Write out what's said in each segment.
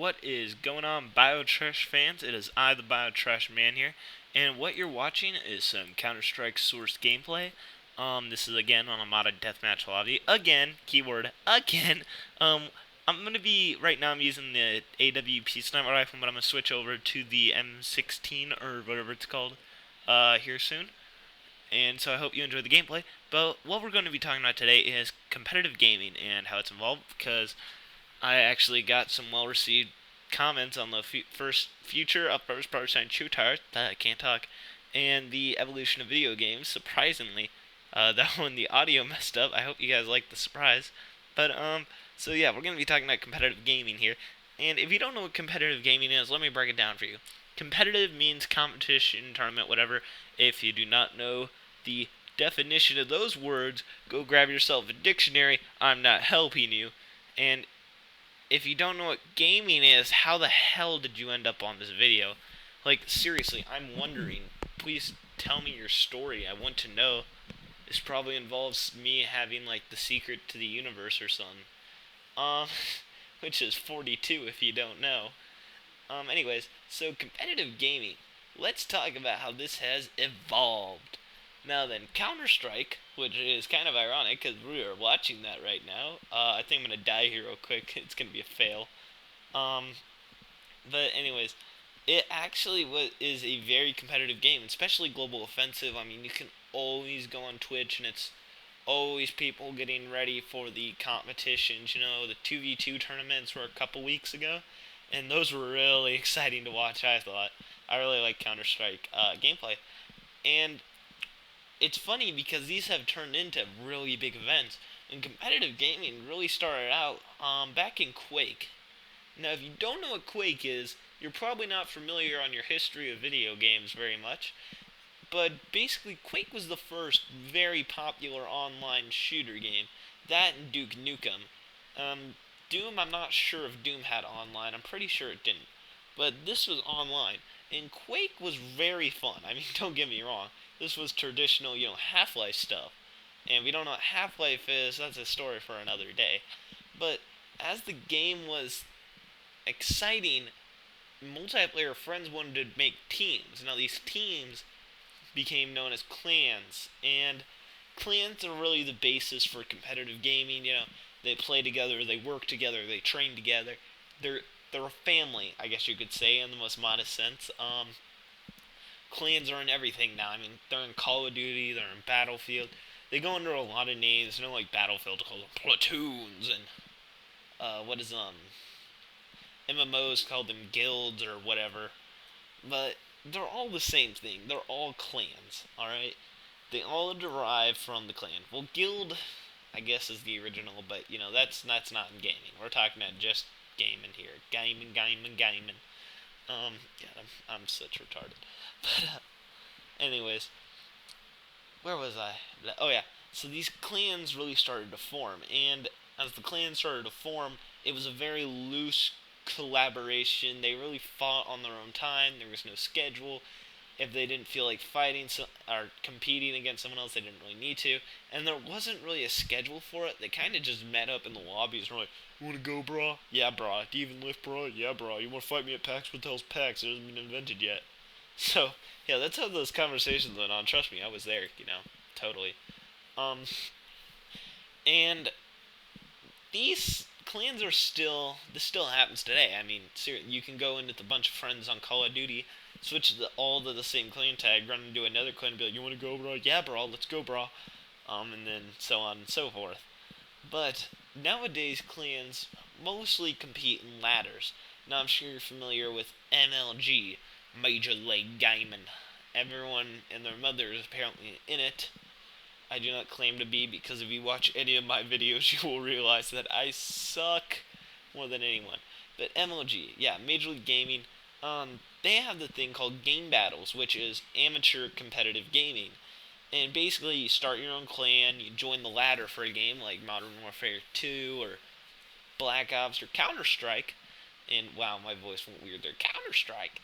What is going on, Biotrash fans? It is I, the Biotrash Man here, and what you're watching is some Counter-Strike sourced gameplay. This is again on a modded deathmatch lobby. Again, keyword again. Um, I'm gonna be right now. I'm using the AWP sniper rifle, but I'm gonna switch over to the M16 or whatever it's called, here soon. And so I hope you enjoy the gameplay. But what we're going to be talking about today is competitive gaming and how it's involved, because I actually got some well-received comments on the first future of first-person shooters. I can't talk, and the evolution of video games. Surprisingly, that one the audio messed up. I hope you guys like the surprise. So yeah, we're gonna be talking about competitive gaming here. And if you don't know what competitive gaming is, let me break it down for you. Competitive means competition, tournament, whatever. If you do not know the definition of those words, go grab yourself a dictionary. I'm not helping you. And if you don't know what gaming is, how the hell did you end up on this video? Like, seriously, I'm wondering. Please tell me your story. I want to know. This probably involves me having, like, the secret to the universe or something. Um, which is 42 if you don't know. Anyways, so competitive gaming. Let's talk about how this has evolved. Now then, Counter-Strike, which is kind of ironic because we are watching that right now. I think I'm going to die here real quick. It's going to be a fail. Um, but anyways, it actually is a very competitive game, especially Global Offensive. I mean, you can always go on Twitch and it's always people getting ready for the competitions. You know, the 2v2 tournaments were a couple weeks ago, and those were really exciting to watch, I thought. I really like Counter-Strike gameplay. And it's funny because these have turned into really big events. And competitive gaming really started out back in Quake. Now, if you don't know what Quake is, you're probably not familiar on your history of video games very much. But basically, Quake was the first very popular online shooter game. That and Duke Nukem. Doom, I'm not sure if Doom had online. I'm pretty sure it didn't. But this was online. And Quake was very fun. I mean, don't get me wrong. This was traditional, Half-Life stuff. And if you don't know what Half-Life is, that's a story for another day. But as the game was exciting, multiplayer friends wanted to make teams. Now, these teams became known as clans. And clans are really the basis for competitive gaming. They play together, they work together, they train together. They're a family, I guess you could say, in the most modest sense. Clans are in everything now. I mean, they're in Call of Duty, they're in Battlefield. They go under a lot of names. Like Battlefield calls them platoons, and what is MMOs call them guilds or whatever. But they're all the same thing. They're all clans. All right. They all derive from the clan. Well, guild, I guess, is the original, but that's not in gaming. We're talking about just gaming here. Gaming. Yeah, I'm such retarded. But anyways, where was I? Oh yeah. So these clans really started to form, and as the clans started to form, it was a very loose collaboration. They really fought on their own time. There was no schedule. If they didn't feel like fighting or competing against someone else, they didn't really need to. And there wasn't really a schedule for it. They kind of just met up in the lobbies and were like, "You want to go, brah? Yeah, brah. Do you even lift, brah? Yeah, brah. You want to fight me at PAX? What the hell's PAX? It hasn't been invented yet." So, yeah, that's how those conversations went on. Trust me, I was there, totally. Um, and these clans this still happens today. I mean, seriously, you can go in with a bunch of friends on Call of Duty, switch all to the same clan tag, run into another clan and be like, "You want to go, bro? Yeah, bro, let's go, bro." And then so on and so forth. But nowadays, clans mostly compete in ladders. Now, I'm sure you're familiar with MLG, Major League Gaming. Everyone and their mother is apparently in it. I do not claim to be, because if you watch any of my videos, you will realize that I suck more than anyone. But MLG, yeah, Major League Gaming, they have the thing called game battles, which is amateur competitive gaming. And basically, you start your own clan, you join the ladder for a game like Modern Warfare 2 or Black Ops or Counter-Strike. And wow, my voice went weird there. Counter-Strike.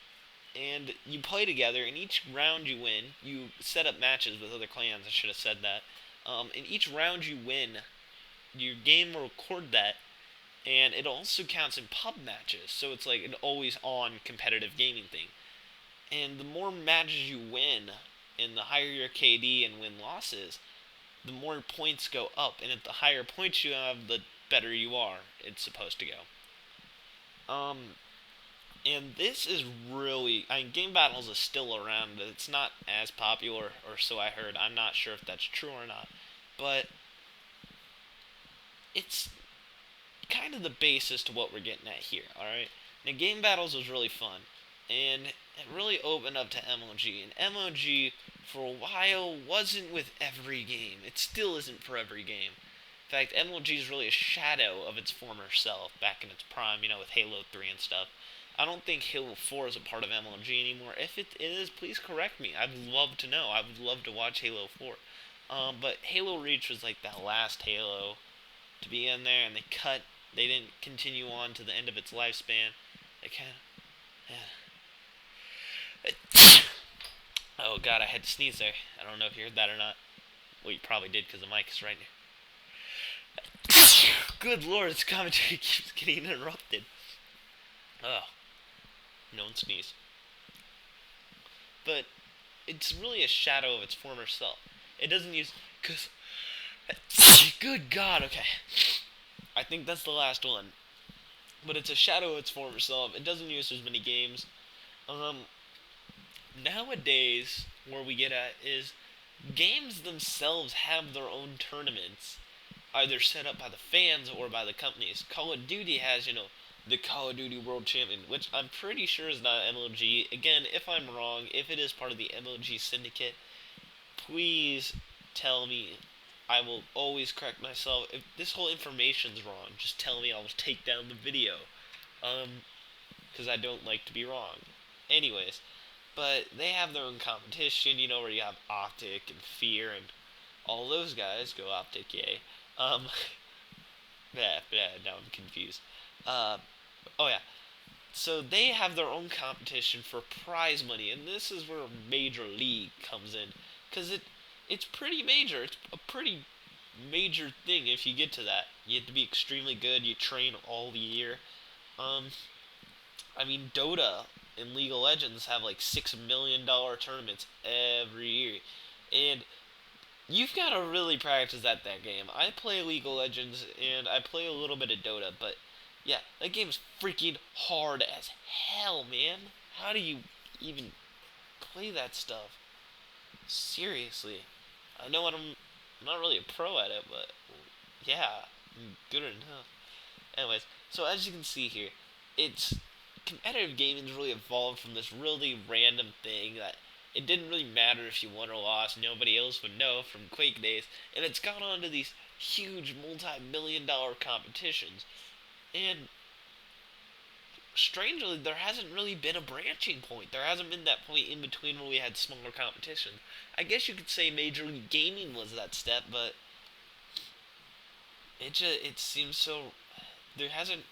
And you play together, and each round you win, you set up matches with other clans. I should have said that. And each round you win, your game will record that, and it also counts in pub matches. So it's like an always on competitive gaming thing. And the more matches you win, and the higher your KD and win losses, the more points go up. And at the higher points you have, the better you are. It's supposed to go. And this is really, I mean, Game Battles is still around, but it's not as popular, or so I heard. I'm not sure if that's true or not, but it's kind of the basis to what we're getting at here. All right. Now, Game Battles was really fun, and it really opened up to MLG. And MLG, for a while, wasn't with every game. It still isn't for every game. In fact, MLG is really a shadow of its former self back in its prime, with Halo 3 and stuff. I don't think Halo 4 is a part of MLG anymore. If it is, please correct me. I'd love to know. I would love to watch Halo 4. But Halo Reach was like that last Halo to be in there, and they didn't continue on to the end of its lifespan. They kind of, yeah. Oh god, I had to sneeze there. I don't know if you heard that or not. Well, you probably did because the mic is right near. Good lord, this commentary keeps getting interrupted. Oh, no one sneezed. But it's really a shadow of its former self. It doesn't use, cause, good god, okay. I think that's the last one. But it's a shadow of its former self. It doesn't use as many games. Nowadays, where we get at is games themselves have their own tournaments, either set up by the fans or by the companies. Call of Duty has, the Call of Duty World Champion, which I'm pretty sure is not MLG. Again, if I'm wrong, if it is part of the MLG syndicate, please tell me. I will always correct myself. If this whole information's wrong, just tell me. I'll take down the video. Because I don't like to be wrong. Anyways, but they have their own competition, where you have Optic and Fear and all those guys. Go Optic, yay. Now I'm confused. Oh yeah. So they have their own competition for prize money, and this is where Major League comes in, because it's pretty major. It's a pretty major thing if you get to that. You have to be extremely good. You train all the year. Dota and League of Legends have like $6 million tournaments every year, and you've got to really practice at that game. I play League of Legends and I play a little bit of Dota, but yeah, that game's freaking hard as hell, man. How do you even play that stuff? Seriously. I know I'm not really a pro at it, but yeah, I'm good enough. Anyways, so as you can see here, it's competitive gaming's really evolved from this really random thing that it didn't really matter if you won or lost, nobody else would know from Quake days, and it's gone on to these huge multi-million-dollar competitions. And strangely, there hasn't really been a branching point. There hasn't been that point in between where we had smaller competition. I guess you could say Major League Gaming was that step, but it seems so. There hasn't.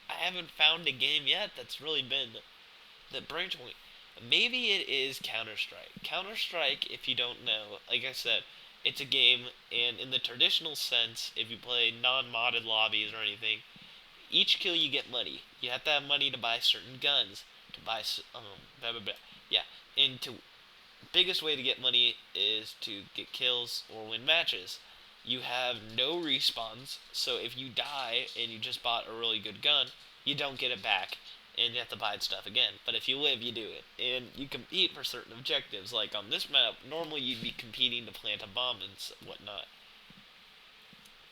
I haven't found a game yet that's really been the branch point. Maybe it is Counter-Strike. Counter-Strike, if you don't know, like I said, it's a game, and in the traditional sense, if you play non-modded lobbies or anything, each kill you get money. You have to have money to buy certain guns, to buy blah blah blah. Yeah, and biggest way to get money is to get kills or win matches. You have no respawns, so if you die and you just bought a really good gun, you don't get it back, and you have to buy stuff again. But if you live, you do it, and you compete for certain objectives. Like on this map, normally you'd be competing to plant a bomb and whatnot.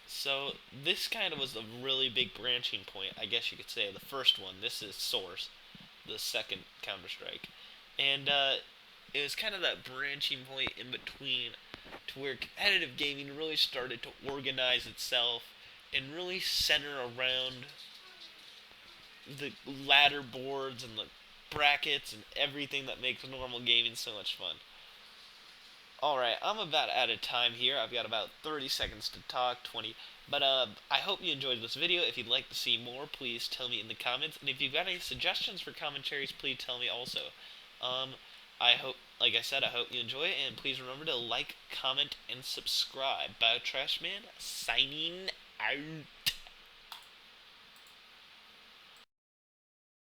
So this kind of was a really big branching point, I guess you could say. The first one, this is Source, the second Counter-Strike. And it was kind of that branching point in between to where competitive gaming really started to organize itself and really center around the ladder boards and the brackets and everything that makes normal gaming so much fun. Alright, I'm about out of time here. I've got about 30 seconds to talk, 20. But I hope you enjoyed this video. If you'd like to see more, please tell me in the comments. And if you've got any suggestions for commentaries, please tell me also. I hope, like I said, I hope you enjoy it. And please remember to like, comment, and subscribe. BioTrashMan, signing out.